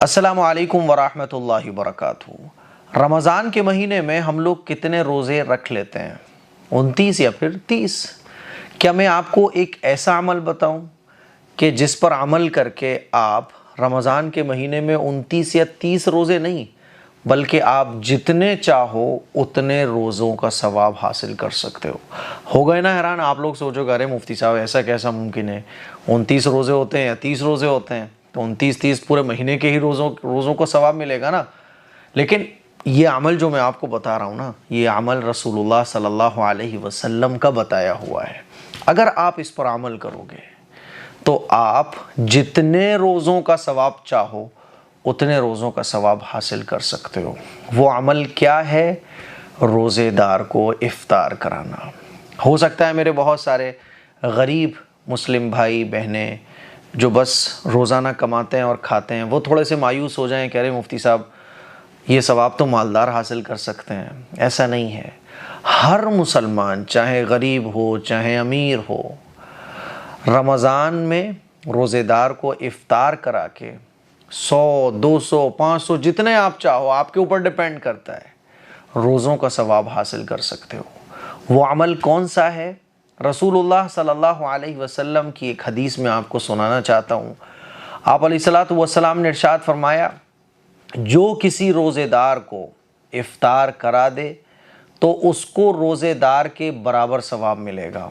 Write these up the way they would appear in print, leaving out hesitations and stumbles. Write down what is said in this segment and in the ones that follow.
السلام علیکم ورحمۃ اللہ وبرکاتہ۔ رمضان کے مہینے میں ہم لوگ کتنے روزے رکھ لیتے ہیں؟ 29 یا پھر 30۔ کیا میں آپ کو ایک ایسا عمل بتاؤں کہ جس پر عمل کر کے آپ رمضان کے مہینے میں 29 یا 30 روزے نہیں بلکہ آپ جتنے چاہو اتنے روزوں کا ثواب حاصل کر سکتے ہو گئے نا حیران؟ آپ لوگ سوچو کہ ارے مفتی صاحب ایسا کیسا ممکن ہے؟ 29 روزے ہوتے ہیں یا 30 روزے ہوتے ہیں تو 29-30 پورے مہینے کے ہی روزوں کو ثواب ملے گا نا۔ لیکن یہ عمل جو میں آپ کو بتا رہا ہوں نا، یہ عمل رسول اللہ صلی اللہ علیہ وسلم کا بتایا ہوا ہے۔ اگر آپ اس پر عمل کرو گے تو آپ جتنے روزوں کا ثواب چاہو اتنے روزوں کا ثواب حاصل کر سکتے ہو۔ وہ عمل کیا ہے؟ روزے دار کو افطار کرانا۔ ہو سکتا ہے میرے بہت سارے غریب مسلم بھائی بہنیں جو بس روزانہ کماتے ہیں اور کھاتے ہیں وہ تھوڑے سے مایوس ہو جائیں کہ ارے مفتی صاحب یہ ثواب تو مالدار حاصل کر سکتے ہیں۔ ایسا نہیں ہے۔ ہر مسلمان چاہے غریب ہو چاہے امیر ہو، رمضان میں روزے دار کو افطار کرا کے 100 200 500 جتنے آپ چاہو، آپ کے اوپر ڈیپینڈ کرتا ہے، روزوں کا ثواب حاصل کر سکتے ہو۔ وہ عمل کون سا ہے؟ رسول اللہ صلی اللہ علیہ وسلم کی ایک حدیث میں آپ کو سنانا چاہتا ہوں۔ آپ علیہ الصلوۃ والسلام نے ارشاد فرمایا، جو کسی روزے دار کو افطار کرا دے تو اس کو روزے دار کے برابر ثواب ملے گا،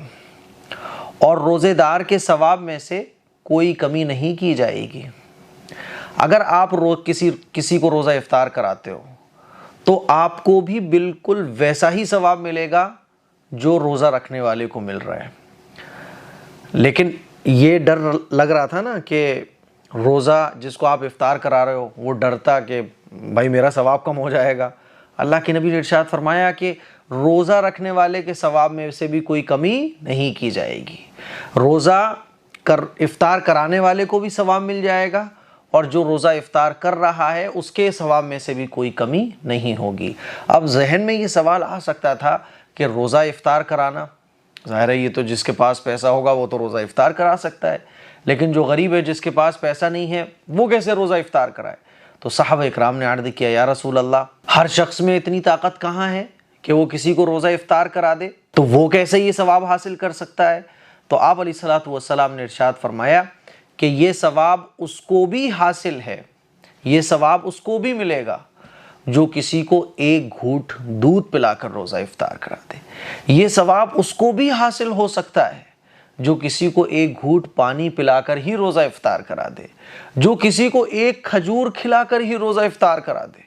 اور روزے دار کے ثواب میں سے کوئی کمی نہیں کی جائے گی۔ اگر آپ کسی کو روزہ افطار کراتے ہو تو آپ کو بھی بالکل ویسا ہی ثواب ملے گا جو روزہ رکھنے والے کو مل رہا ہے۔ لیکن یہ ڈر لگ رہا تھا نا کہ روزہ جس کو آپ افطار کرا رہے ہو وہ ڈرتا کہ بھائی میرا ثواب کم ہو جائے گا۔ اللہ کے نبی نے ارشاد فرمایا کہ روزہ رکھنے والے کے ثواب میں سے بھی کوئی کمی نہیں کی جائے گی۔ روزہ افطار کرانے والے کو بھی ثواب مل جائے گا، اور جو روزہ افطار کر رہا ہے اس کے ثواب میں سے بھی کوئی کمی نہیں ہوگی۔ اب ذہن میں یہ سوال آ سکتا تھا کہ روزہ افطار کرانا، ظاہر ہے یہ تو جس کے پاس پیسہ ہوگا وہ تو روزہ افطار کرا سکتا ہے، لیکن جو غریب ہے جس کے پاس پیسہ نہیں ہے وہ کیسے روزہ افطار کرائے؟ تو صحابہ اکرام نے عرض کیا، یا رسول اللہ، ہر شخص میں اتنی طاقت کہاں ہے کہ وہ کسی کو روزہ افطار کرا دے، تو وہ کیسے یہ ثواب حاصل کر سکتا ہے؟ تو آپ علیہ الصلوۃ والسلام نے ارشاد فرمایا کہ یہ ثواب اس کو بھی حاصل ہے، یہ ثواب اس کو بھی ملے گا جو کسی کو ایک گھونٹ دودھ پلا کر روزہ افطار کرا دے۔ یہ ثواب اس کو بھی حاصل ہو سکتا ہے جو کسی کو ایک گھونٹ پانی پلا کر ہی روزہ افطار کرا دے، جو کسی کو ایک کھجور کھلا کر ہی روزہ افطار کرا دے۔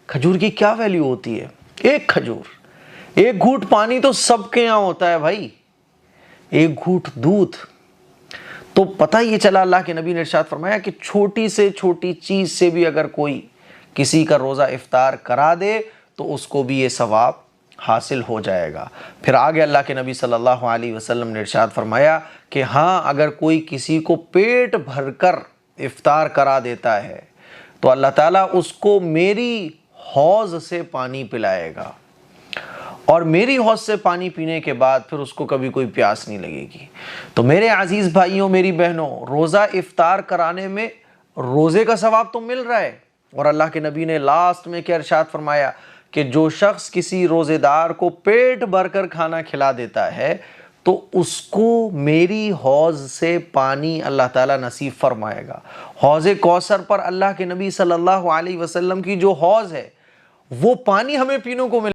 کھجور کی کیا ویلیو ہوتی ہے؟ ایک کھجور، ایک گھونٹ پانی تو سب کے یہاں ہوتا ہے بھائی، ایک گھونٹ دودھ۔ تو پتہ یہ چلا، اللہ کے نبی نے ارشاد فرمایا کہ چھوٹی سے چھوٹی چیز سے بھی اگر کوئی کسی کا روزہ افطار کرا دے تو اس کو بھی یہ ثواب حاصل ہو جائے گا۔ پھر آگے اللہ کے نبی صلی اللہ علیہ وسلم نے ارشاد فرمایا کہ ہاں، اگر کوئی کسی کو پیٹ بھر کر افطار کرا دیتا ہے تو اللہ تعالیٰ اس کو میری حوض سے پانی پلائے گا، اور میری حوض سے پانی پینے کے بعد پھر اس کو کبھی کوئی پیاس نہیں لگے گی۔ تو میرے عزیز بھائیوں، میری بہنوں، روزہ افطار کرانے میں روزے کا ثواب تو مل رہا ہے، اور اللہ کے نبی نے لاسٹ میں کیا ارشاد فرمایا کہ جو شخص کسی روزے دار کو پیٹ بھر کر کھانا کھلا دیتا ہے تو اس کو میری حوض سے پانی اللہ تعالیٰ نصیب فرمائے گا۔ حوض کوثر پر اللہ کے نبی صلی اللہ علیہ وسلم کی جو حوض ہے وہ پانی ہمیں پینے کو ملے